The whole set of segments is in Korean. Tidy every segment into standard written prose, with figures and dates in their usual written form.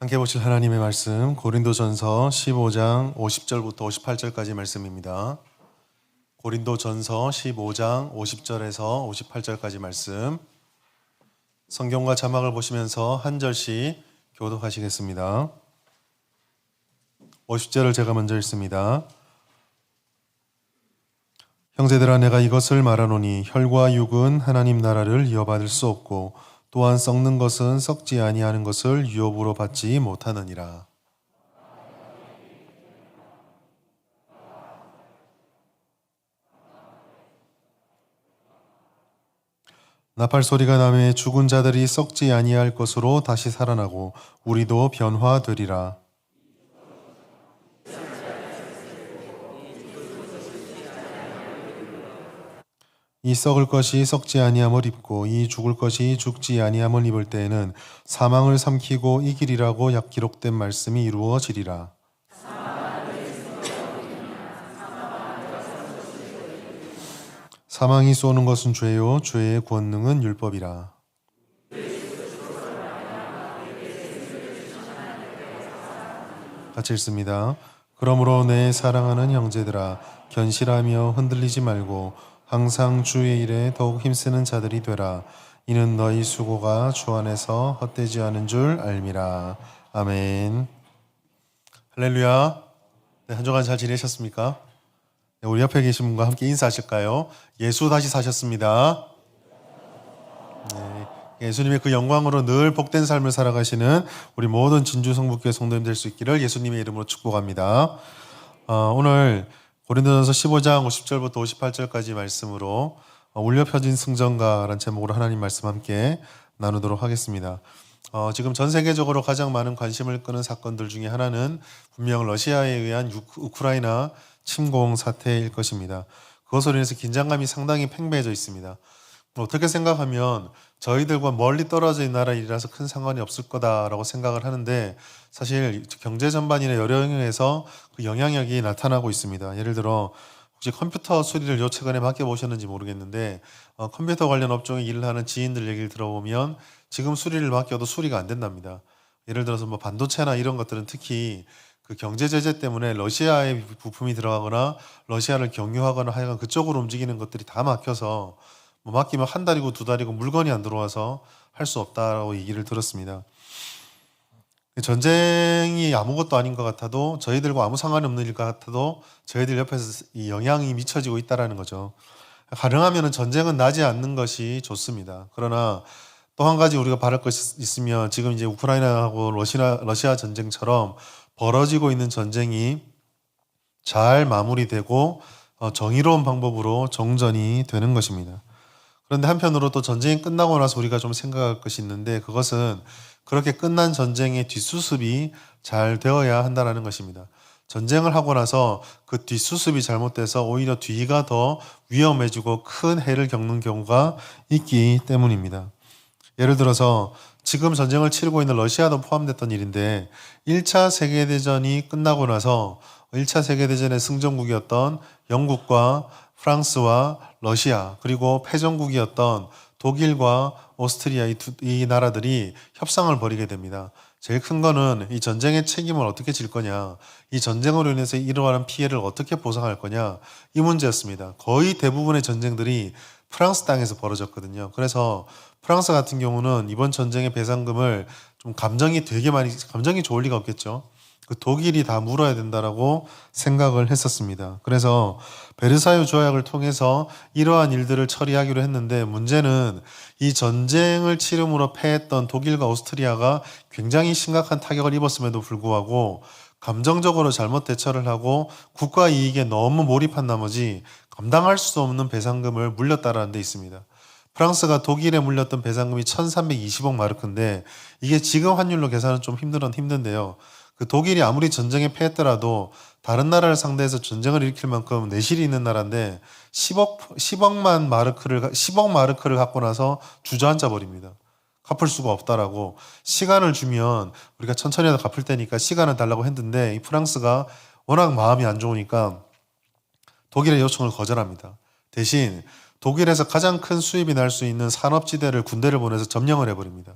함께 보실 하나님의 말씀 고린도전서 15장 50절부터 58절까지 말씀입니다. 고린도전서 15장 50절에서 58절까지 말씀, 성경과 자막을 보시면서 한 절씩 교독하시겠습니다. 50절을 제가 먼저 읽습니다. 형제들아, 내가 이것을 말하노니 혈과 육은 하나님 나라를 이어받을 수 없고 또한 썩는 것은 썩지 아니하는 것을 유업으로 받지 못하느니라. 나팔 소리가 나매 죽은 자들이 썩지 아니할 것으로 다시 살아나고 우리도 변화되리라. 이 썩을 것이 썩지 아니함을 입고 이 죽을 것이 죽지 아니함을 입을 때에는 사망을 삼키고 이기리라고 약 기록된 말씀이 이루어지리라. 사망이 쏘는 것은 죄요 죄의 권능은 율법이라. 같이 읽습니다. 그러므로 내 사랑하는 형제들아, 견실하며 흔들리지 말고 항상 주의 일에 더욱 힘쓰는 자들이 되라. 이는 너희 수고가 주 안에서 헛되지 않은 줄 알미라. 아멘. 할렐루야. 네, 한 주간 잘 지내셨습니까? 네, 우리 옆에 계신 분과 함께 인사하실까요? 예수 다시 사셨습니다. 네, 예수님의 그 영광으로 늘 복된 삶을 살아가시는 우리 모든 진주 성북교회 성도님 될 수 있기를 예수님의 이름으로 축복합니다. 오늘 고린도전서 15장 50절부터 58절까지 말씀으로 울려 펴진 승전가라는 제목으로 하나님 말씀 함께 나누도록 하겠습니다. 지금 전 세계적으로 가장 많은 관심을 끄는 사건들 중에 하나는 분명 러시아에 의한 우크라이나 침공 사태일 것입니다. 그것으로 인해서 긴장감이 상당히 팽배해져 있습니다. 어떻게 생각하면 저희들과 멀리 떨어져 있는 나라이라서 큰 상관이 없을 거다라고 생각을 하는데, 사실 경제 전반이나 여러 영역에서 그 영향력이 나타나고 있습니다. 예를 들어 혹시 컴퓨터 수리를 요 최근에 맡겨보셨는지 모르겠는데, 컴퓨터 관련 업종에 일을 하는 지인들 얘기를 들어보면 지금 수리를 맡겨도 수리가 안 된답니다. 예를 들어서 뭐 반도체나 이런 것들은 특히 그 경제 제재 때문에 러시아에 부품이 들어가거나 러시아를 경유하거나 하여간 그쪽으로 움직이는 것들이 다 막혀서 뭐 맡기면 한 달이고 두 달이고 물건이 안 들어와서 할 수 없다라고 얘기를 들었습니다. 전쟁이 아무것도 아닌 것 같아도, 저희들과 아무 상관이 없는 일 같아도 저희들 옆에서 이 영향이 미쳐지고 있다는 거죠. 가능하면 전쟁은 나지 않는 것이 좋습니다. 그러나 또 한 가지 우리가 바랄 것이 있으면, 지금 이제 우크라이나하고 러시아 전쟁처럼 벌어지고 있는 전쟁이 잘 마무리되고 정의로운 방법으로 정전이 되는 것입니다. 그런데 한편으로 또 전쟁이 끝나고 나서 우리가 좀 생각할 것이 있는데, 그것은 그렇게 끝난 전쟁의 뒷수습이 잘 되어야 한다는 것입니다. 전쟁을 하고 나서 그 뒷수습이 잘못돼서 오히려 뒤가 더 위험해지고 큰 해를 겪는 경우가 있기 때문입니다. 예를 들어서 지금 전쟁을 치르고 있는 러시아도 포함됐던 일인데, 1차 세계대전이 끝나고 나서 1차 세계대전의 승전국이었던 영국과 프랑스와 러시아, 그리고 패전국이었던 독일과 오스트리아, 이 나라들이 협상을 벌이게 됩니다. 제일 큰 거는 이 전쟁의 책임을 어떻게 질 거냐, 이 전쟁으로 인해서 이러한 피해를 어떻게 보상할 거냐, 이 문제였습니다. 거의 대부분의 전쟁들이 프랑스 땅에서 벌어졌거든요. 그래서 프랑스 같은 경우는 이번 전쟁의 배상금을 좀 감정이 좋을 리가 없겠죠. 그 독일이 다 물어야 된다라고 생각을 했었습니다. 그래서 베르사유 조약을 통해서 이러한 일들을 처리하기로 했는데, 문제는 이 전쟁을 치름으로 패했던 독일과 오스트리아가 굉장히 심각한 타격을 입었음에도 불구하고 감정적으로 잘못 대처를 하고 국가 이익에 너무 몰입한 나머지 감당할 수 없는 배상금을 물렸다라는 데 있습니다. 프랑스가 독일에 물렸던 배상금이 1320억 마르크인데, 이게 지금 환율로 계산은 좀 힘든데요. 그 독일이 아무리 전쟁에 패했더라도 다른 나라를 상대해서 전쟁을 일으킬 만큼 내실이 있는 나라인데 10억 마르크를 갖고 나서 주저앉아 버립니다. 갚을 수가 없다라고. 시간을 주면 우리가 천천히라도 갚을 테니까 시간을 달라고 했는데, 이 프랑스가 워낙 마음이 안 좋으니까 독일의 요청을 거절합니다. 대신 독일에서 가장 큰 수입이 날 수 있는 산업지대를 군대를 보내서 점령을 해버립니다.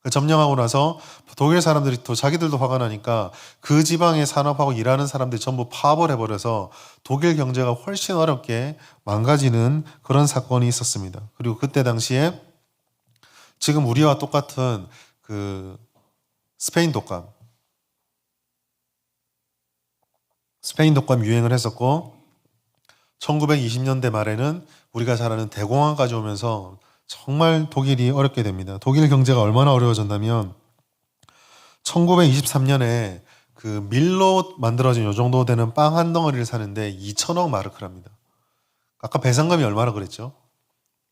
점령하고 나서 독일 사람들이 또 자기들도 화가 나니까 그 지방에 산업하고 일하는 사람들이 전부 파업을 해버려서 독일 경제가 훨씬 어렵게 망가지는 그런 사건이 있었습니다. 그리고 그때 당시에 지금 우리와 똑같은 그 스페인 독감 유행을 했었고 1920년대 말에는 우리가 잘 아는 대공황까지 오면서 정말 독일이 어렵게 됩니다. 독일 경제가 얼마나 어려워졌냐면 1923년에 그 밀로 만들어진 요 정도 되는 빵 한 덩어리를 사는데 2천억 마르크랍니다. 아까 배상금이 얼마나 그랬죠?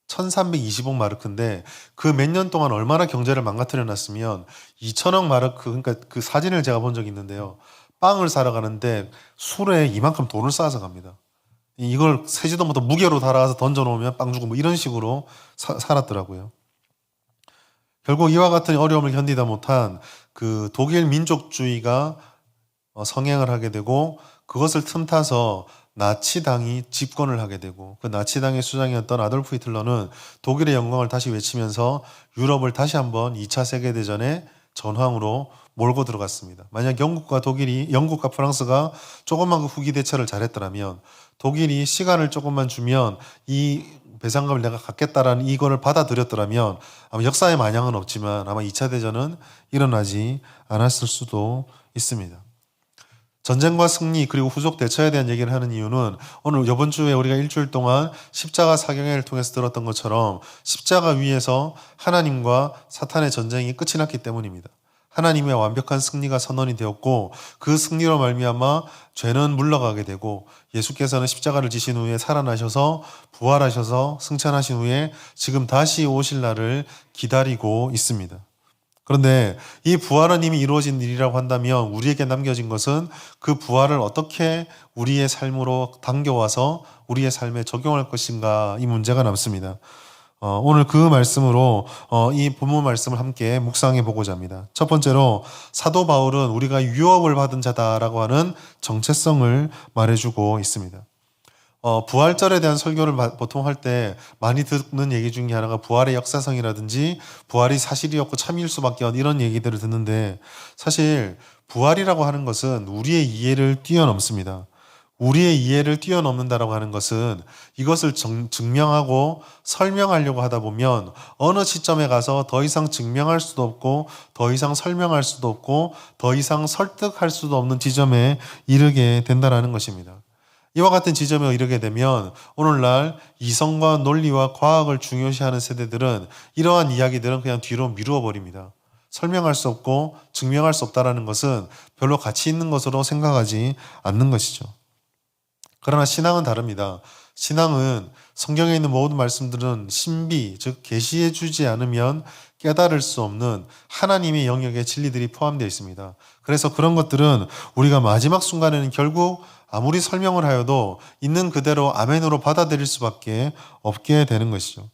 1320억 마르크인데 그 몇 년 동안 얼마나 경제를 망가뜨려 놨으면 2천억 마르크, 그러니까 그 사진을 제가 본 적이 있는데요. 빵을 사러 가는데 술에 이만큼 돈을 쌓아서 갑니다. 이걸 세지도 못해 무게로 달아서 던져놓으면 빵 주고 뭐 이런 식으로 살았더라고요. 결국 이와 같은 어려움을 견디다 못한 그 독일 민족주의가 성행을 하게 되고 그것을 틈타서 나치당이 집권을 하게 되고 그 나치당의 수장이었던 아돌프 히틀러는 독일의 영광을 다시 외치면서 유럽을 다시 한번 2차 세계대전의 전황으로 몰고 들어갔습니다. 만약 영국과 프랑스가 조금만 그 후기 대처를 잘했더라면 독일이 시간을 조금만 주면 이 배상금을 내가 갖겠다라는 이거를 받아들였더라면 아마 역사에 마냥은 없지만 아마 2차 대전은 일어나지 않았을 수도 있습니다. 전쟁과 승리 그리고 후속 대처에 대한 얘기를 하는 이유는 오늘 이번 주에 우리가 일주일 동안 십자가 사경회를 통해서 들었던 것처럼 십자가 위에서 하나님과 사탄의 전쟁이 끝이 났기 때문입니다. 하나님의 완벽한 승리가 선언이 되었고 그 승리로 말미암아 죄는 물러가게 되고 예수께서는 십자가를 지신 후에 살아나셔서 부활하셔서 승천하신 후에 지금 다시 오실 날을 기다리고 있습니다. 그런데 이 부활은 이미 이루어진 일이라고 한다면 우리에게 남겨진 것은 그 부활을 어떻게 우리의 삶으로 당겨와서 우리의 삶에 적용할 것인가 이 문제가 남습니다. 오늘 그 말씀으로 이 본문 말씀을 함께 묵상해 보고자 합니다. 첫 번째로 사도 바울은 우리가 유업을 받은 자다라고 하는 정체성을 말해주고 있습니다. 부활절에 대한 설교를 보통 할 때 많이 듣는 얘기 중에 하나가 부활의 역사성이라든지 부활이 사실이었고 참일 수밖에 없는 이런 얘기들을 듣는데 사실 부활이라고 하는 것은 우리의 이해를 뛰어넘습니다. 우리의 이해를 뛰어넘는다라고 하는 것은 이것을 증명하고 설명하려고 하다 보면 어느 시점에 가서 더 이상 증명할 수도 없고 더 이상 설명할 수도 없고 더 이상 설득할 수도 없는 지점에 이르게 된다라는 것입니다. 이와 같은 지점에 이르게 되면 오늘날 이성과 논리와 과학을 중요시하는 세대들은 이러한 이야기들은 그냥 뒤로 미루어 버립니다. 설명할 수 없고 증명할 수 없다라는 것은 별로 가치 있는 것으로 생각하지 않는 것이죠. 그러나 신앙은 다릅니다. 신앙은 성경에 있는 모든 말씀들은 신비, 즉 계시해 주지 않으면 깨달을 수 없는 하나님의 영역의 진리들이 포함되어 있습니다. 그래서 그런 것들은 우리가 마지막 순간에는 결국 아무리 설명을 하여도 있는 그대로 아멘으로 받아들일 수밖에 없게 되는 것이죠.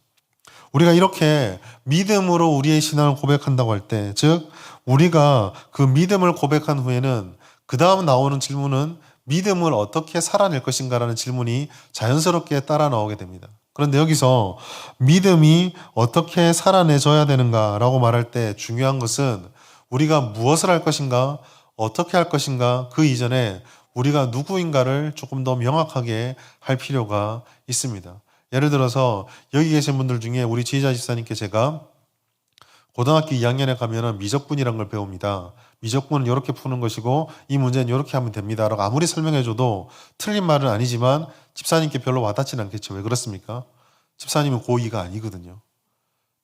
우리가 이렇게 믿음으로 우리의 신앙을 고백한다고 할 때, 즉 우리가 그 믿음을 고백한 후에는 그 다음 나오는 질문은 믿음을 어떻게 살아낼 것인가라는 질문이 자연스럽게 따라 나오게 됩니다. 그런데 여기서 믿음이 어떻게 살아내져야 되는가라고 말할 때 중요한 것은 우리가 무엇을 할 것인가, 어떻게 할 것인가 그 이전에 우리가 누구인가를 조금 더 명확하게 할 필요가 있습니다. 예를 들어서 여기 계신 분들 중에 우리 지휘자 집사님께 제가 고등학교 2학년에 가면은 미적분이라는 걸 배웁니다. 미적분은 이렇게 푸는 것이고 이 문제는 이렇게 하면 됩니다. 라고 아무리 설명해줘도 틀린 말은 아니지만 집사님께 별로 와닿지는 않겠죠. 왜 그렇습니까? 집사님은 고2가 아니거든요.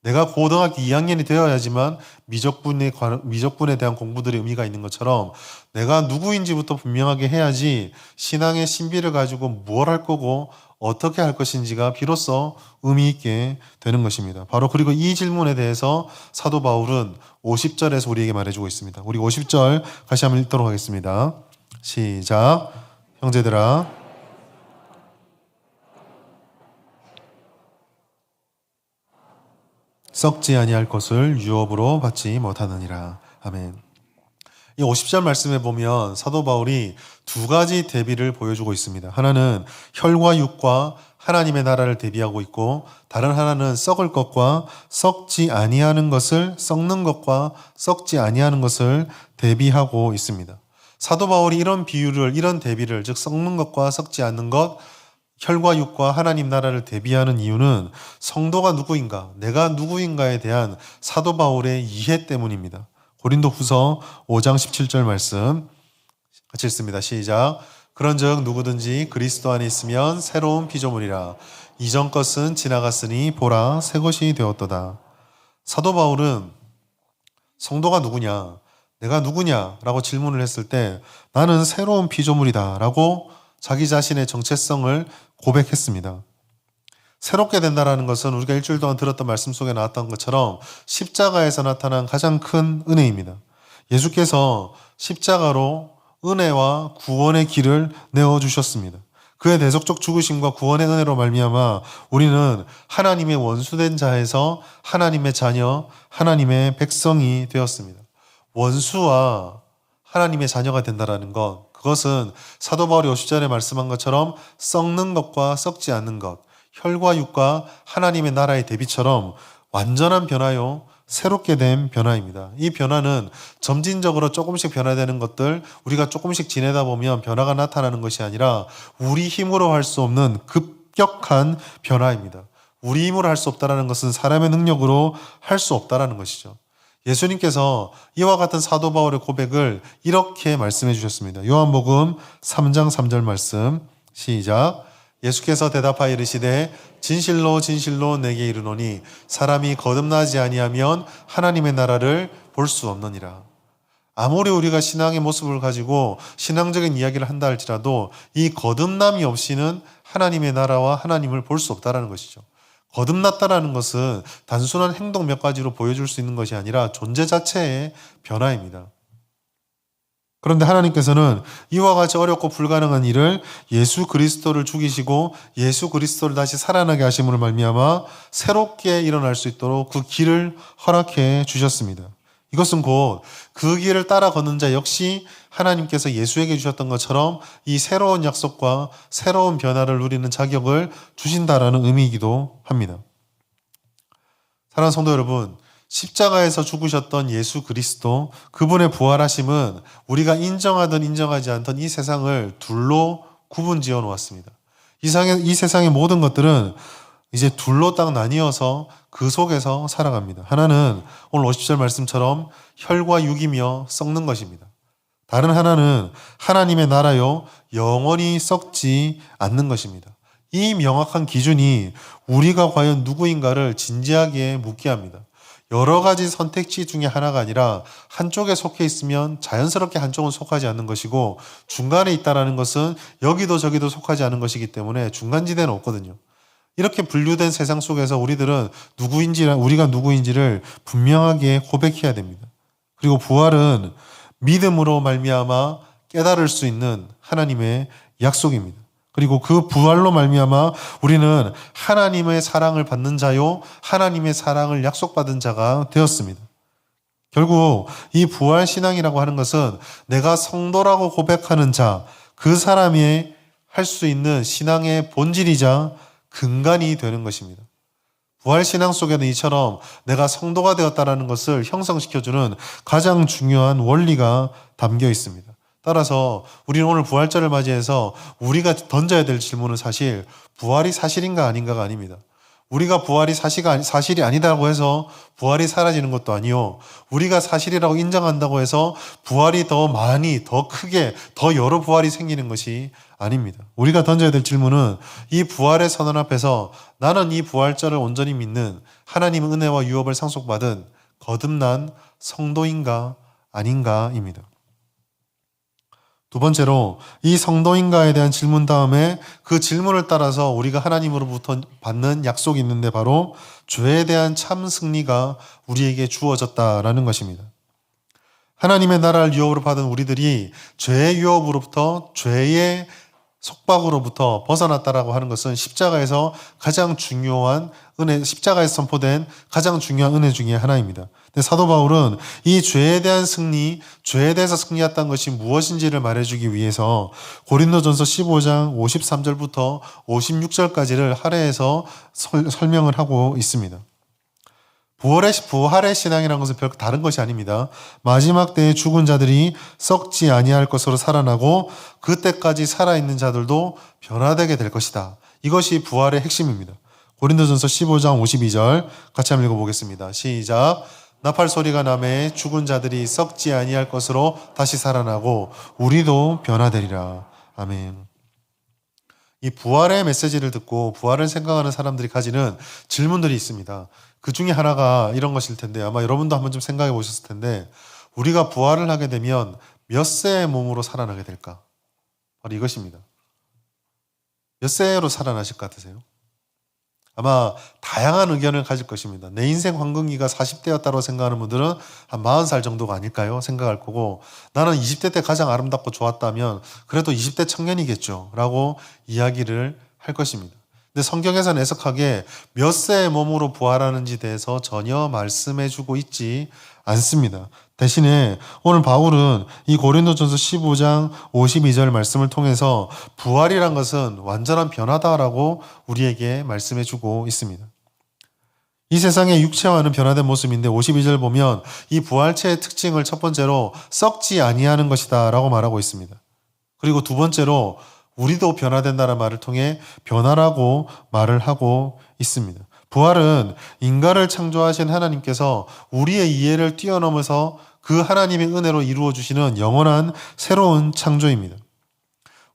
내가 고등학교 2학년이 되어야지만 미적분에 대한 공부들의 의미가 있는 것처럼 내가 누구인지부터 분명하게 해야지 신앙의 신비를 가지고 뭘 할 거고 어떻게 할 것인지가 비로소 의미 있게 되는 것입니다. 바로 그리고 이 질문에 대해서 사도 바울은 50절에서 우리에게 말해주고 있습니다. 우리 50절 다시 한번 읽도록 하겠습니다. 시작. 형제들아 썩지 아니할 것을 유업으로 받지 못하느니라. 아멘. 이 50절 말씀에 보면 사도 바울이 두 가지 대비를 보여주고 있습니다. 하나는 혈과 육과 하나님의 나라를 대비하고 있고, 다른 하나는 썩을 것과 썩지 아니하는 것을, 썩는 것과 썩지 아니하는 것을 대비하고 있습니다. 사도 바울이 이런 비유를, 이런 대비를, 즉 썩는 것과 썩지 않는 것, 혈과 육과 하나님 나라를 대비하는 이유는 성도가 누구인가, 내가 누구인가에 대한 사도 바울의 이해 때문입니다. 고린도후서 5장 17절 말씀 같이 읽습니다. 시작. 그런즉 누구든지 그리스도 안에 있으면 새로운 피조물이라. 이전 것은 지나갔으니 보라 새 것이 되었도다. 사도 바울은 성도가 누구냐, 내가 누구냐라고 질문을 했을 때 나는 새로운 피조물이다라고 자기 자신의 정체성을 고백했습니다. 새롭게 된다라는 것은 우리가 일주일 동안 들었던 말씀 속에 나왔던 것처럼 십자가에서 나타난 가장 큰 은혜입니다. 예수께서 십자가로 은혜와 구원의 길을 내어주셨습니다. 그의 대속적 죽으심과 구원의 은혜로 말미암아 우리는 하나님의 원수된 자에서 하나님의 자녀, 하나님의 백성이 되었습니다. 원수와 하나님의 자녀가 된다라는 것, 그것은 사도 바울이 50절에 말씀한 것처럼 썩는 것과 썩지 않는 것, 혈과 육과 하나님의 나라의 대비처럼 완전한 변화요, 새롭게 된 변화입니다. 이 변화는 점진적으로 조금씩 변화되는 것들, 우리가 조금씩 지내다 보면 변화가 나타나는 것이 아니라 우리 힘으로 할 수 없는 급격한 변화입니다. 우리 힘으로 할 수 없다는 것은 사람의 능력으로 할 수 없다는 것이죠. 예수님께서 이와 같은 사도 바울의 고백을 이렇게 말씀해 주셨습니다. 요한복음 3장 3절 말씀 시작. 예수께서 대답하여 이르시되 진실로 진실로 내게 이르노니 사람이 거듭나지 아니하면 하나님의 나라를 볼 수 없느니라. 아무리 우리가 신앙의 모습을 가지고 신앙적인 이야기를 한다 할지라도 이 거듭남이 없이는 하나님의 나라와 하나님을 볼 수 없다는 것이죠. 거듭났다라는 것은 단순한 행동 몇 가지로 보여줄 수 있는 것이 아니라 존재 자체의 변화입니다. 그런데 하나님께서는 이와 같이 어렵고 불가능한 일을 예수 그리스도를 죽이시고 예수 그리스도를 다시 살아나게 하심으로 말미암아 새롭게 일어날 수 있도록 그 길을 허락해 주셨습니다. 이것은 곧 그 길을 따라 걷는 자 역시 하나님께서 예수에게 주셨던 것처럼 이 새로운 약속과 새로운 변화를 누리는 자격을 주신다라는 의미이기도 합니다. 사랑하는 성도 여러분, 십자가에서 죽으셨던 예수 그리스도, 그분의 부활하심은 우리가 인정하든 인정하지 않던 이 세상을 둘로 구분지어 놓았습니다. 이 세상의 모든 것들은 이제 둘로 딱 나뉘어서 그 속에서 살아갑니다. 하나는 오늘 50절 말씀처럼 혈과 육이며 썩는 것입니다. 다른 하나는 하나님의 나라요 영원히 썩지 않는 것입니다. 이 명확한 기준이 우리가 과연 누구인가를 진지하게 묻게 합니다. 여러 가지 선택지 중에 하나가 아니라 한쪽에 속해 있으면 자연스럽게 한쪽은 속하지 않는 것이고 중간에 있다라는 것은 여기도 저기도 속하지 않은 것이기 때문에 중간지대는 없거든요. 이렇게 분류된 세상 속에서 우리들은 우리가 누구인지를 분명하게 고백해야 됩니다. 그리고 부활은 믿음으로 말미암아 깨달을 수 있는 하나님의 약속입니다. 그리고 그 부활로 말미암아 우리는 하나님의 사랑을 받는 자요, 하나님의 사랑을 약속받은 자가 되었습니다. 결국 이 부활 신앙이라고 하는 것은 내가 성도라고 고백하는 자, 그 사람이 할 수 있는 신앙의 본질이자 근간이 되는 것입니다. 부활 신앙 속에는 이처럼 내가 성도가 되었다는 것을 형성시켜주는 가장 중요한 원리가 담겨 있습니다. 따라서 우리는 오늘 부활절을 맞이해서 우리가 던져야 될 질문은 사실 부활이 사실인가 아닌가가 아닙니다. 우리가 부활이 사실이 아니다고 해서 부활이 사라지는 것도 아니요. 우리가 사실이라고 인정한다고 해서 부활이 더 많이, 더 크게, 더 여러 부활이 생기는 것이 아닙니다. 우리가 던져야 될 질문은 이 부활의 선언 앞에서 나는 이 부활절을 온전히 믿는 하나님의 은혜와 유업을 상속받은 거듭난 성도인가 아닌가입니다. 두 번째로 이 성도인가에 대한 질문 다음에 그 질문을 따라서 우리가 하나님으로부터 받는 약속이 있는데 바로 죄에 대한 참 승리가 우리에게 주어졌다라는 것입니다. 하나님의 나라를 유업으로 받은 우리들이 죄의 유업으로부터 죄의 속박으로부터 벗어났다라고 하는 것은 십자가에서 가장 중요한 은혜, 십자가에서 선포된 가장 중요한 은혜 중에 하나입니다. 근데 사도 바울은 이 죄에 대한 승리, 죄에 대해서 승리했다는 것이 무엇인지를 말해주기 위해서 고린도전서 15장 53절부터 56절까지를 할애해서 설명을 하고 있습니다. 부활의 신앙이라는 것은 별거 다른 것이 아닙니다. 마지막 때에 죽은 자들이 썩지 아니할 것으로 살아나고 그때까지 살아있는 자들도 변화되게 될 것이다. 이것이 부활의 핵심입니다. 고린도전서 15장 52절 같이 한번 읽어보겠습니다. 시작. 나팔 소리가 나매 죽은 자들이 썩지 아니할 것으로 다시 살아나고 우리도 변화되리라. 아멘. 이 부활의 메시지를 듣고 부활을 생각하는 사람들이 가지는 질문들이 있습니다. 그 중에 하나가 이런 것일 텐데 아마 여러분도 한번 좀 생각해 보셨을 텐데 우리가 부활을 하게 되면 몇 세의 몸으로 살아나게 될까? 바로 이것입니다. 몇 세로 살아나실 것 같으세요? 아마 다양한 의견을 가질 것입니다. 내 인생 황금기가 40대였다고 생각하는 분들은 한 40살 정도가 아닐까요? 생각할 거고 나는 20대 때 가장 아름답고 좋았다면 그래도 20대 청년이겠죠 라고 이야기를 할 것입니다. 근데 성경에서는 애석하게 몇 세의 몸으로 부활하는지 대해서 전혀 말씀해주고 있지 않습니다. 대신에 오늘 바울은 이 고린도전서 15장 52절 말씀을 통해서 부활이란 것은 완전한 변화다라고 우리에게 말씀해주고 있습니다. 이 세상의 육체와는 변화된 모습인데 52절 보면 이 부활체의 특징을 첫 번째로 썩지 아니하는 것이다 라고 말하고 있습니다. 그리고 두 번째로 우리도 변화된다는 말을 통해 변화라고 말을 하고 있습니다. 부활은 인간을 창조하신 하나님께서 우리의 이해를 뛰어넘어서 그 하나님의 은혜로 이루어 주시는 영원한 새로운 창조입니다.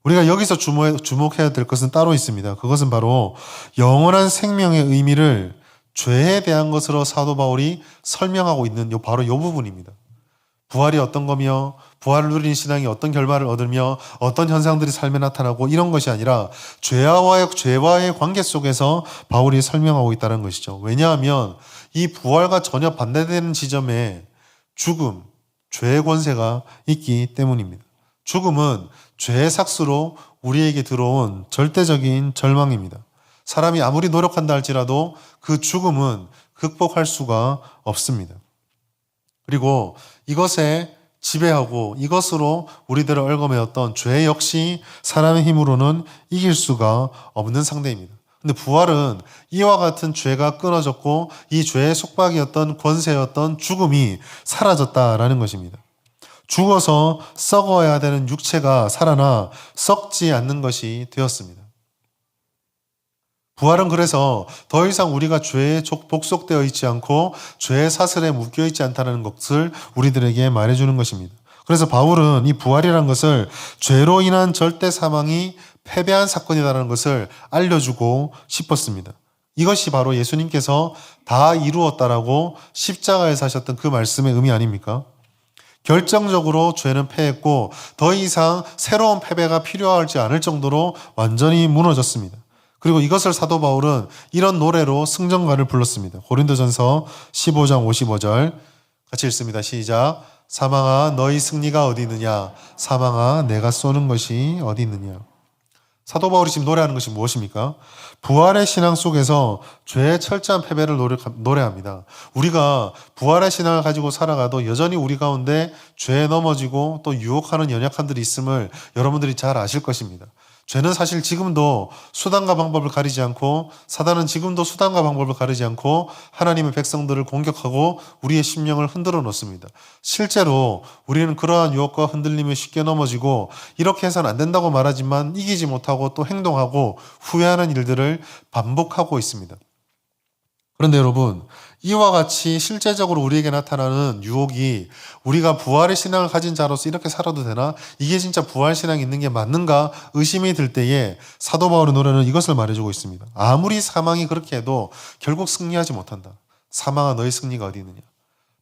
우리가 여기서 주목해야 될 것은 따로 있습니다. 그것은 바로 영원한 생명의 의미를 죄에 대한 것으로 사도 바울이 설명하고 있는 바로 이 부분입니다. 부활이 어떤 거며 부활을 누리는 신앙이 어떤 결과를 얻으며 어떤 현상들이 삶에 나타나고 이런 것이 아니라 죄와의 관계 속에서 바울이 설명하고 있다는 것이죠. 왜냐하면 이 부활과 전혀 반대되는 지점에 죽음, 죄의 권세가 있기 때문입니다. 죽음은 죄의 삭스로 우리에게 들어온 절대적인 절망입니다. 사람이 아무리 노력한다 할지라도 그 죽음은 극복할 수가 없습니다. 그리고 이것에 지배하고 이것으로 우리들을 얽어매었던 죄 역시 사람의 힘으로는 이길 수가 없는 상대입니다. 근데 부활은 이와 같은 죄가 끊어졌고 이 죄의 속박이었던 권세였던 죽음이 사라졌다라는 것입니다. 죽어서 썩어야 되는 육체가 살아나 썩지 않는 것이 되었습니다. 부활은 그래서 더 이상 우리가 죄에 복속되어 있지 않고 죄의 사슬에 묶여 있지 않다는 것을 우리들에게 말해주는 것입니다. 그래서 바울은 이 부활이라는 것을 죄로 인한 절대 사망이 패배한 사건이라는 것을 알려주고 싶었습니다. 이것이 바로 예수님께서 다 이루었다라고 십자가에서 하셨던 그 말씀의 의미 아닙니까? 결정적으로 죄는 패했고 더 이상 새로운 패배가 필요하지 않을 정도로 완전히 무너졌습니다. 그리고 이것을 사도 바울은 이런 노래로 승전가를 불렀습니다. 고린도전서 15장 55절 같이 읽습니다. 시작. 사망아 너희 승리가 어디 있느냐? 사망아 내가 쏘는 것이 어디 있느냐? 사도 바울이 지금 노래하는 것이 무엇입니까? 부활의 신앙 속에서 죄의 철저한 패배를 노래합니다. 우리가 부활의 신앙을 가지고 살아가도 여전히 우리 가운데 죄에 넘어지고 또 유혹하는 연약함들이 있음을 여러분들이 잘 아실 것입니다. 죄는 사실 지금도 수단과 방법을 가리지 않고 사단은 지금도 수단과 방법을 가리지 않고 하나님의 백성들을 공격하고 우리의 심령을 흔들어 놓습니다. 실제로 우리는 그러한 유혹과 흔들림에 쉽게 넘어지고 이렇게 해서는 안 된다고 말하지만 이기지 못하고 또 행동하고 후회하는 일들을 반복하고 있습니다. 그런데 여러분, 이와 같이 실제적으로 우리에게 나타나는 유혹이 우리가 부활의 신앙을 가진 자로서 이렇게 살아도 되나? 이게 진짜 부활 신앙이 있는 게 맞는가? 의심이 들 때에 사도 바울의 노래는 이것을 말해주고 있습니다. 아무리 사망이 그렇게 해도 결국 승리하지 못한다. 사망아 너의 승리가 어디 있느냐?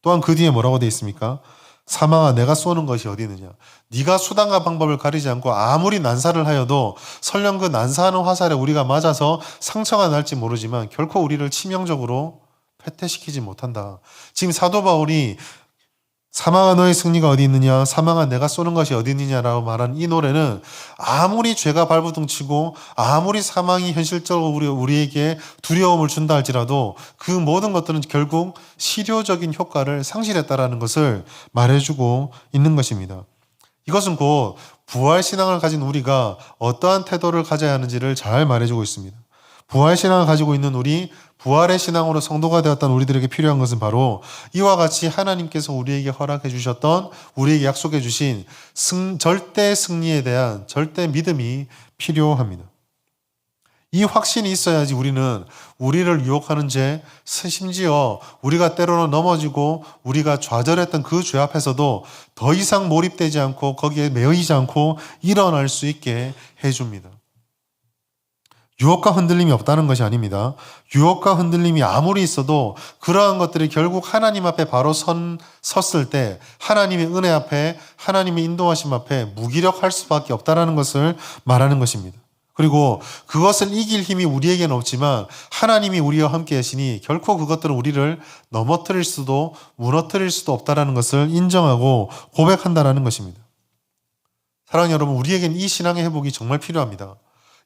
또한 그 뒤에 뭐라고 되어 있습니까? 사망아 내가 쏘는 것이 어디 있느냐? 네가 수단과 방법을 가리지 않고 아무리 난사를 하여도 설령 그 난사하는 화살에 우리가 맞아서 상처가 날지 모르지만 결코 우리를 치명적으로 패퇴시키지 못한다. 지금 사도 바울이 사망아 너의 승리가 어디 있느냐, 사망아 내가 쏘는 것이 어디 있느냐라고 말하는 이 노래는 아무리 죄가 발부둥치고 아무리 사망이 현실적으로 우리에게 두려움을 준다 할지라도 그 모든 것들은 결국 실효적인 효과를 상실했다라는 것을 말해주고 있는 것입니다. 이것은 곧 부활신앙을 가진 우리가 어떠한 태도를 가져야 하는지를 잘 말해주고 있습니다. 부활신앙을 가지고 있는 우리, 부활의 신앙으로 성도가 되었던 우리들에게 필요한 것은 바로 이와 같이 하나님께서 우리에게 허락해 주셨던, 우리에게 약속해 주신 절대 승리에 대한 절대 믿음이 필요합니다. 이 확신이 있어야지 우리는 우리를 유혹하는 죄, 심지어 우리가 때로는 넘어지고 우리가 좌절했던 그 죄 앞에서도 더 이상 몰입되지 않고 거기에 매이지 않고 일어날 수 있게 해줍니다. 유혹과 흔들림이 없다는 것이 아닙니다. 유혹과 흔들림이 아무리 있어도 그러한 것들이 결국 하나님 앞에 바로 섰을 때 하나님의 은혜 앞에, 하나님의 인도하심 앞에 무기력할 수밖에 없다는 것을 말하는 것입니다. 그리고 그것을 이길 힘이 우리에게는 없지만 하나님이 우리와 함께 하시니 결코 그것들은 우리를 넘어뜨릴 수도 무너뜨릴 수도 없다는 것을 인정하고 고백한다는 것입니다. 사랑하는 여러분, 우리에겐 이 신앙의 회복이 정말 필요합니다.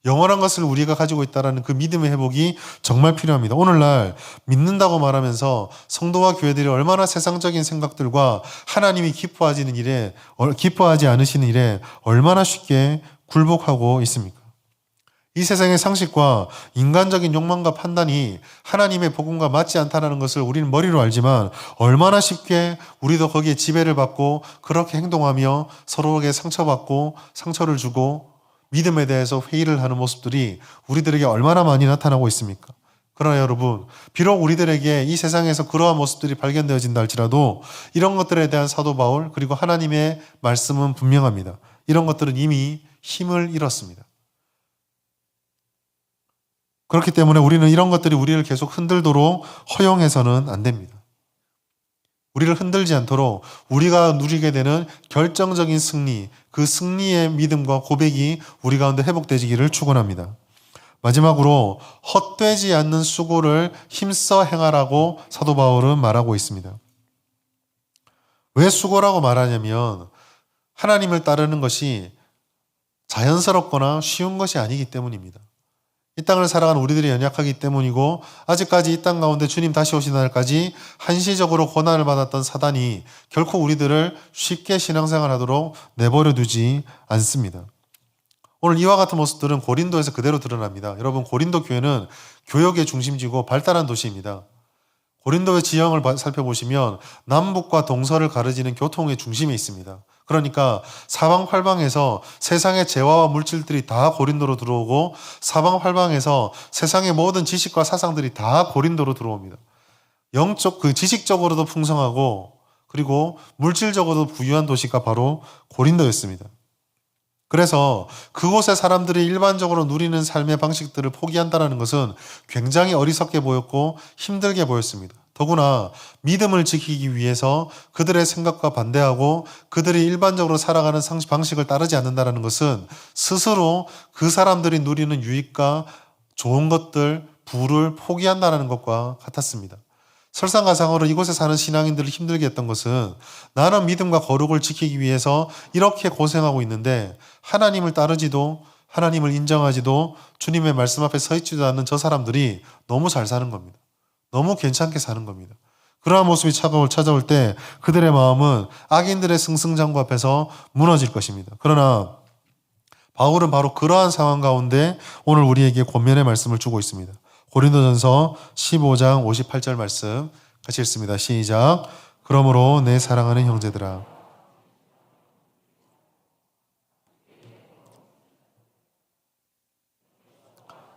영원한 것을 우리가 가지고 있다는 그 믿음의 회복이 정말 필요합니다. 오늘날 믿는다고 말하면서 성도와 교회들이 얼마나 세상적인 생각들과 하나님이 기뻐하지 않으시는 일에 얼마나 쉽게 굴복하고 있습니까? 이 세상의 상식과 인간적인 욕망과 판단이 하나님의 복음과 맞지 않다는 것을 우리는 머리로 알지만 얼마나 쉽게 우리도 거기에 지배를 받고 그렇게 행동하며 서로에게 상처받고 상처를 주고 믿음에 대해서 회의를 하는 모습들이 우리들에게 얼마나 많이 나타나고 있습니까? 그러나 여러분, 비록 우리들에게 이 세상에서 그러한 모습들이 발견되어진다 할지라도 이런 것들에 대한 사도 바울 그리고 하나님의 말씀은 분명합니다. 이런 것들은 이미 힘을 잃었습니다. 그렇기 때문에 우리는 이런 것들이 우리를 계속 흔들도록 허용해서는 안 됩니다. 우리를 흔들지 않도록 우리가 누리게 되는 결정적인 승리, 그 승리의 믿음과 고백이 우리 가운데 회복되기를 축원합니다. 마지막으로 헛되지 않는 수고를 힘써 행하라고 사도 바울은 말하고 있습니다. 왜 수고라고 말하냐면 하나님을 따르는 것이 자연스럽거나 쉬운 것이 아니기 때문입니다. 이 땅을 살아가는 우리들이 연약하기 때문이고 아직까지 이 땅 가운데 주님 다시 오시는 날까지 한시적으로 고난을 받았던 사단이 결코 우리들을 쉽게 신앙생활하도록 내버려 두지 않습니다. 오늘 이와 같은 모습들은 고린도에서 그대로 드러납니다. 여러분, 고린도 교회는 교역의 중심지고 발달한 도시입니다. 고린도의 지형을 살펴보시면 남북과 동서를 가르치는 교통의 중심에 있습니다. 그러니까 사방팔방에서 세상의 재화와 물질들이 다 고린도로 들어오고 사방팔방에서 세상의 모든 지식과 사상들이 다 고린도로 들어옵니다. 지식적으로도 풍성하고 그리고 물질적으로도 부유한 도시가 바로 고린도였습니다. 그래서 그곳의 사람들이 일반적으로 누리는 삶의 방식들을 포기한다는 것은 굉장히 어리석게 보였고 힘들게 보였습니다. 더구나 믿음을 지키기 위해서 그들의 생각과 반대하고 그들이 일반적으로 살아가는 방식을 따르지 않는다는 것은 스스로 그 사람들이 누리는 유익과 좋은 것들, 부를 포기한다는 것과 같았습니다. 설상가상으로 이곳에 사는 신앙인들을 힘들게 했던 것은 나는 믿음과 거룩을 지키기 위해서 이렇게 고생하고 있는데 하나님을 따르지도 하나님을 인정하지도 주님의 말씀 앞에 서 있지도 않는 저 사람들이 너무 잘 사는 겁니다. 너무 괜찮게 사는 겁니다. 그러한 모습이 찾아올 때 그들의 마음은 악인들의 승승장구 앞에서 무너질 것입니다. 그러나 바울은 바로 그러한 상황 가운데 오늘 우리에게 권면의 말씀을 주고 있습니다. 고린도전서 15장 58절 말씀 같이 읽습니다. 시작. 그러므로 내 사랑하는 형제들아,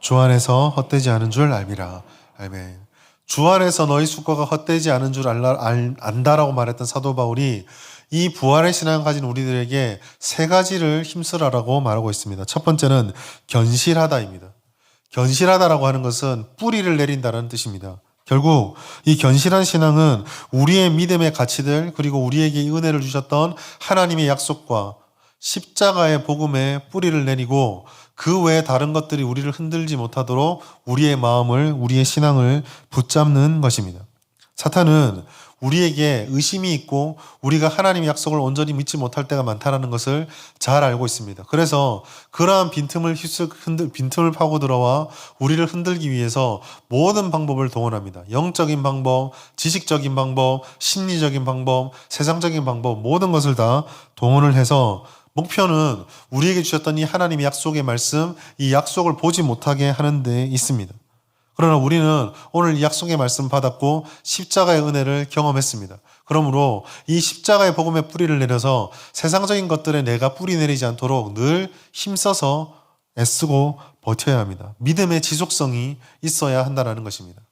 주 안에서 헛되지 않은 줄 알미라. 아멘. 주 안에서 너희 수고가 헛되지 않은 줄 안다라고 말했던 사도 바울이 이 부활의 신앙을 가진 우리들에게 세 가지를 힘쓰라라고 말하고 있습니다. 첫 번째는 견실하다입니다. 견실하다라고 하는 것은 뿌리를 내린다는 뜻입니다. 결국 이 견실한 신앙은 우리의 믿음의 가치들 그리고 우리에게 이 은혜를 주셨던 하나님의 약속과 십자가의 복음에 뿌리를 내리고 그 외에 다른 것들이 우리를 흔들지 못하도록 우리의 마음을, 우리의 신앙을 붙잡는 것입니다. 사탄은 우리에게 의심이 있고 우리가 하나님의 약속을 온전히 믿지 못할 때가 많다는 것을 잘 알고 있습니다. 그래서 그러한 빈틈을 파고 들어와 우리를 흔들기 위해서 모든 방법을 동원합니다. 영적인 방법, 지식적인 방법, 심리적인 방법, 세상적인 방법, 모든 것을 다 동원을 해서 목표는 우리에게 주셨던 이 하나님의 약속의 말씀, 이 약속을 보지 못하게 하는 데 있습니다. 그러나 우리는 오늘 이 약속의 말씀 받았고 십자가의 은혜를 경험했습니다. 그러므로 이 십자가의 복음의 뿌리를 내려서 세상적인 것들에 내가 뿌리 내리지 않도록 늘 힘써서 애쓰고 버텨야 합니다. 믿음의 지속성이 있어야 한다는 것입니다.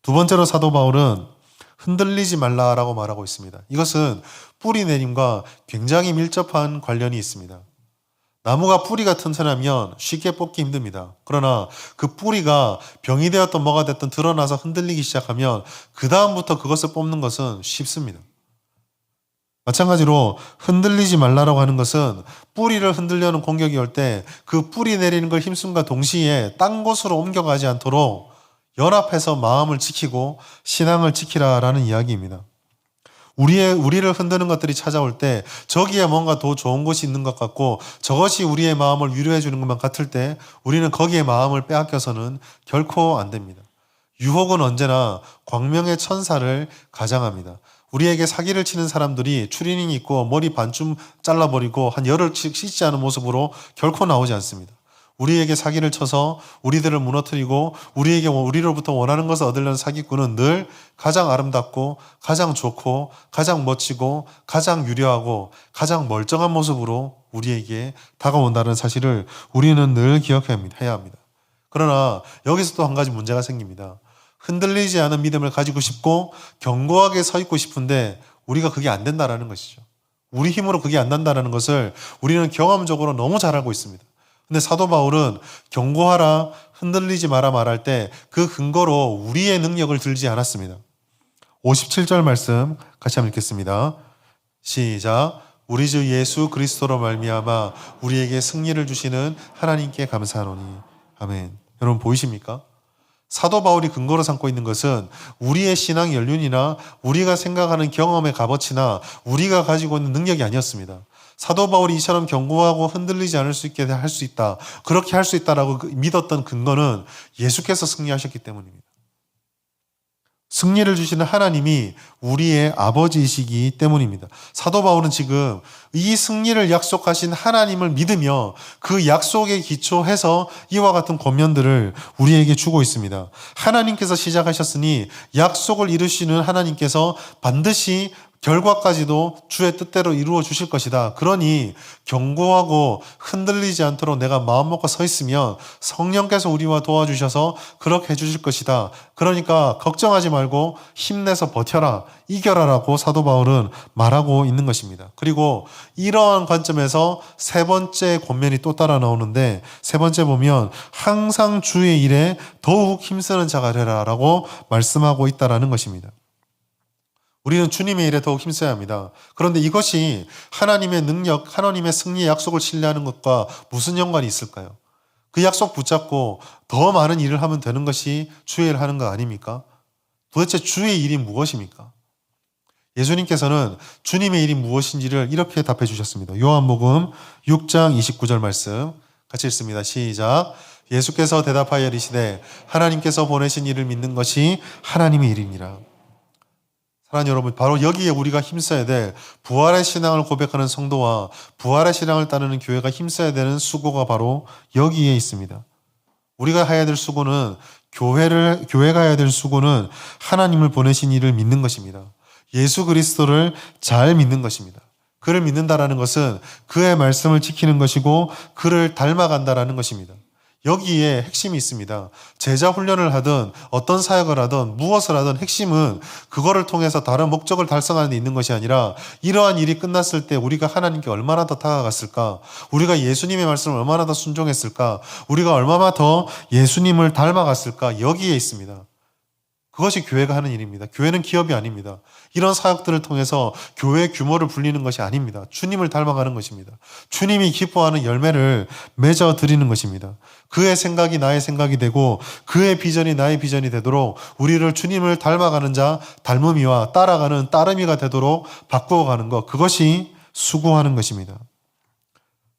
두 번째로 사도 바울은 흔들리지 말라라고 말하고 있습니다. 이것은 뿌리 내림과 굉장히 밀접한 관련이 있습니다. 나무가 뿌리가 튼튼하면 쉽게 뽑기 힘듭니다. 그러나 그 뿌리가 병이 되었든 뭐가 됐든 드러나서 흔들리기 시작하면 그 다음부터 그것을 뽑는 것은 쉽습니다. 마찬가지로 흔들리지 말라라고 하는 것은 뿌리를 흔들려는 공격이 올 때 그 뿌리 내리는 걸 힘쓴과 동시에 딴 곳으로 옮겨가지 않도록 연합해서 마음을 지키고 신앙을 지키라라는 이야기입니다. 우리를 흔드는 것들이 찾아올 때 저기에 뭔가 더 좋은 것이 있는 것 같고 저것이 우리의 마음을 위로해 주는 것만 같을 때 우리는 거기에 마음을 빼앗겨서는 결코 안 됩니다. 유혹은 언제나 광명의 천사를 가장합니다. 우리에게 사기를 치는 사람들이 추리닝 입고 머리 반쯤 잘라버리고 한 열흘씩 씻지 않은 모습으로 결코 나오지 않습니다. 우리에게 사기를 쳐서 우리들을 무너뜨리고 우리로부터 원하는 것을 얻으려는 사기꾼은 늘 가장 아름답고 가장 좋고 가장 멋지고 가장 유려하고 가장 멀쩡한 모습으로 우리에게 다가온다는 사실을 우리는 늘 기억해야 합니다. 그러나 여기서 또 한 가지 문제가 생깁니다. 흔들리지 않은 믿음을 가지고 싶고 견고하게 서 있고 싶은데 우리가 그게 안 된다는 것이죠. 우리 힘으로 그게 안 된다는 것을 우리는 경험적으로 너무 잘 알고 있습니다. 근데 사도 바울은 경고하라, 흔들리지 마라 말할 때 그 근거로 우리의 능력을 들지 않았습니다. 57절 말씀 같이 한번 읽겠습니다. 시작. 우리 주 예수 그리스도로 말미암아 우리에게 승리를 주시는 하나님께 감사하노니. 아멘. 여러분 보이십니까? 사도 바울이 근거로 삼고 있는 것은 우리의 신앙 연륜이나 우리가 생각하는 경험의 값어치나 우리가 가지고 있는 능력이 아니었습니다. 사도 바울이 이처럼 견고하고 흔들리지 않을 수 있게 할 수 있다. 그렇게 할 수 있다라고 믿었던 근거는 예수께서 승리하셨기 때문입니다. 승리를 주시는 하나님이 우리의 아버지이시기 때문입니다. 사도 바울은 지금 이 승리를 약속하신 하나님을 믿으며 그 약속에 기초해서 이와 같은 권면들을 우리에게 주고 있습니다. 하나님께서 시작하셨으니 약속을 이루시는 하나님께서 반드시 결과까지도 주의 뜻대로 이루어 주실 것이다. 그러니 견고하고 흔들리지 않도록 내가 마음 먹고 서 있으면 성령께서 우리와 도와주셔서 그렇게 해주실 것이다. 그러니까 걱정하지 말고 힘내서 버텨라, 이겨라라고 사도 바울은 말하고 있는 것입니다. 그리고 이러한 관점에서 세 번째 권면이 또 따라 나오는데 세 번째 보면 항상 주의 일에 더욱 힘쓰는 자가 되라라고 말씀하고 있다라는 것입니다. 우리는 주님의 일에 더욱 힘써야 합니다. 그런데 이것이 하나님의 능력, 하나님의 승리의 약속을 신뢰하는 것과 무슨 연관이 있을까요? 그 약속 붙잡고 더 많은 일을 하면 되는 것이 주의 일을 하는 거 아닙니까? 도대체 주의 일이 무엇입니까? 예수님께서는 주님의 일이 무엇인지를 이렇게 답해 주셨습니다. 요한복음 6장 29절 말씀 같이 읽습니다. 시작. 예수께서 대답하여 이르시되 하나님께서 보내신 일을 믿는 것이 하나님의 일이니라. 사랑하는 여러분, 바로 여기에 우리가 힘써야 될 부활의 신앙을 고백하는 성도와 부활의 신앙을 따르는 교회가 힘써야 되는 수고가 바로 여기에 있습니다. 우리가 해야 될 수고는 교회가 해야 될 수고는 하나님을 보내신 이를 믿는 것입니다. 예수 그리스도를 잘 믿는 것입니다. 그를 믿는다라는 것은 그의 말씀을 지키는 것이고 그를 닮아간다라는 것입니다. 여기에 핵심이 있습니다. 제자 훈련을 하든 어떤 사역을 하든 무엇을 하든 핵심은 그거를 통해서 다른 목적을 달성하는 데 있는 것이 아니라 이러한 일이 끝났을 때 우리가 하나님께 얼마나 더 다가갔을까? 우리가 예수님의 말씀을 얼마나 더 순종했을까? 우리가 얼마나 더 예수님을 닮아갔을까? 여기에 있습니다. 그것이 교회가 하는 일입니다. 교회는 기업이 아닙니다. 이런 사역들을 통해서 교회의 규모를 불리는 것이 아닙니다. 주님을 닮아가는 것입니다. 주님이 기뻐하는 열매를 맺어 드리는 것입니다. 그의 생각이 나의 생각이 되고 그의 비전이 나의 비전이 되도록 우리를 주님을 닮아가는 자, 닮음이와 따라가는 따름이가 되도록 바꾸어가는 것, 그것이 수고하는 것입니다.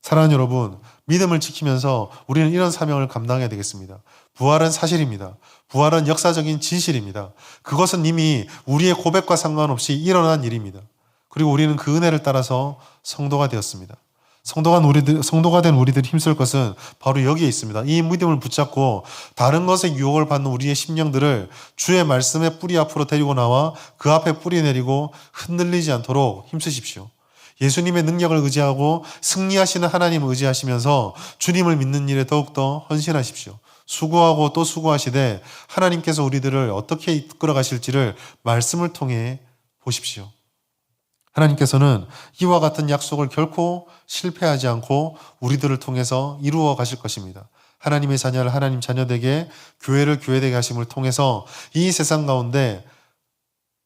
사랑하는 여러분, 믿음을 지키면서 우리는 이런 사명을 감당해야 되겠습니다. 부활은 사실입니다. 부활은 역사적인 진실입니다. 그것은 이미 우리의 고백과 상관없이 일어난 일입니다. 그리고 우리는 그 은혜를 따라서 성도가 되었습니다. 성도가 된 우리들이 힘쓸 것은 바로 여기에 있습니다. 이 믿음을 붙잡고 다른 것에 유혹을 받는 우리의 심령들을 주의 말씀의 뿌리 앞으로 데리고 나와 그 앞에 뿌리 내리고 흔들리지 않도록 힘쓰십시오. 예수님의 능력을 의지하고 승리하시는 하나님을 의지하시면서 주님을 믿는 일에 더욱더 헌신하십시오. 수고하고 또 수고하시되 하나님께서 우리들을 어떻게 이끌어 가실지를 말씀을 통해 보십시오. 하나님께서는 이와 같은 약속을 결코 실패하지 않고 우리들을 통해서 이루어 가실 것입니다. 하나님의 자녀를 하나님 자녀되게, 교회를 교회되게 하심을 통해서 이 세상 가운데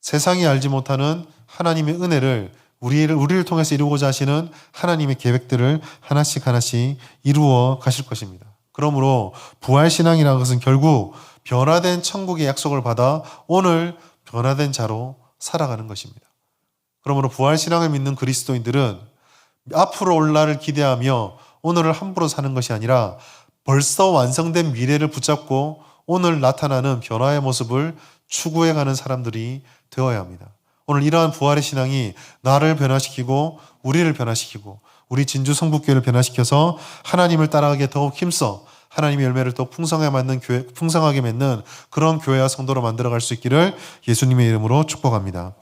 세상이 알지 못하는 하나님의 은혜를 우리를 통해서 이루고자 하시는 하나님의 계획들을 하나씩 이루어 가실 것입니다. 그러므로 부활신앙이라는 것은 결국 변화된 천국의 약속을 받아 오늘 변화된 자로 살아가는 것입니다. 그러므로 부활신앙을 믿는 그리스도인들은 앞으로 올 날을 기대하며 오늘을 함부로 사는 것이 아니라 벌써 완성된 미래를 붙잡고 오늘 나타나는 변화의 모습을 추구해가는 사람들이 되어야 합니다. 오늘 이러한 부활의 신앙이 나를 변화시키고 우리를 변화시키고 우리 진주 성북교회를 변화시켜서 하나님을 따라가기에 더욱 힘써 하나님의 열매를 더 풍성하게 맺는 그런 교회와 성도로 만들어갈 수 있기를 예수님의 이름으로 축복합니다.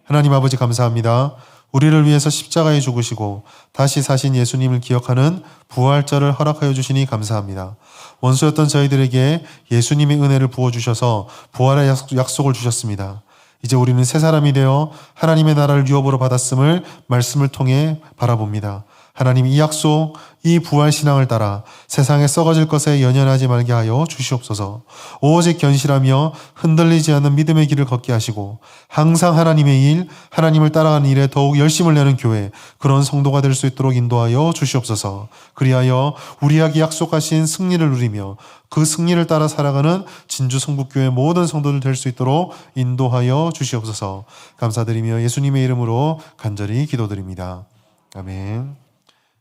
하나님 아버지 감사합니다. 우리를 위해서 십자가에 죽으시고 다시 사신 예수님을 기억하는 부활절을 허락하여 주시니 감사합니다. 원수였던 저희들에게 예수님의 은혜를 부어주셔서 부활의 약속을 주셨습니다. 이제 우리는 새 사람이 되어 하나님의 나라를 유업으로 받았음을 말씀을 통해 바라봅니다. 하나님, 이 약속, 이 부활신앙을 따라 세상에 썩어질 것에 연연하지 말게 하여 주시옵소서. 오직 견실하며 흔들리지 않는 믿음의 길을 걷게 하시고 항상 하나님의 일, 하나님을 따라가는 일에 더욱 열심을 내는 교회, 그런 성도가 될 수 있도록 인도하여 주시옵소서. 그리하여 우리에게 약속하신 승리를 누리며 그 승리를 따라 살아가는 진주 성북교회 모든 성도들 될 수 있도록 인도하여 주시옵소서. 감사드리며 예수님의 이름으로 간절히 기도드립니다. 아멘.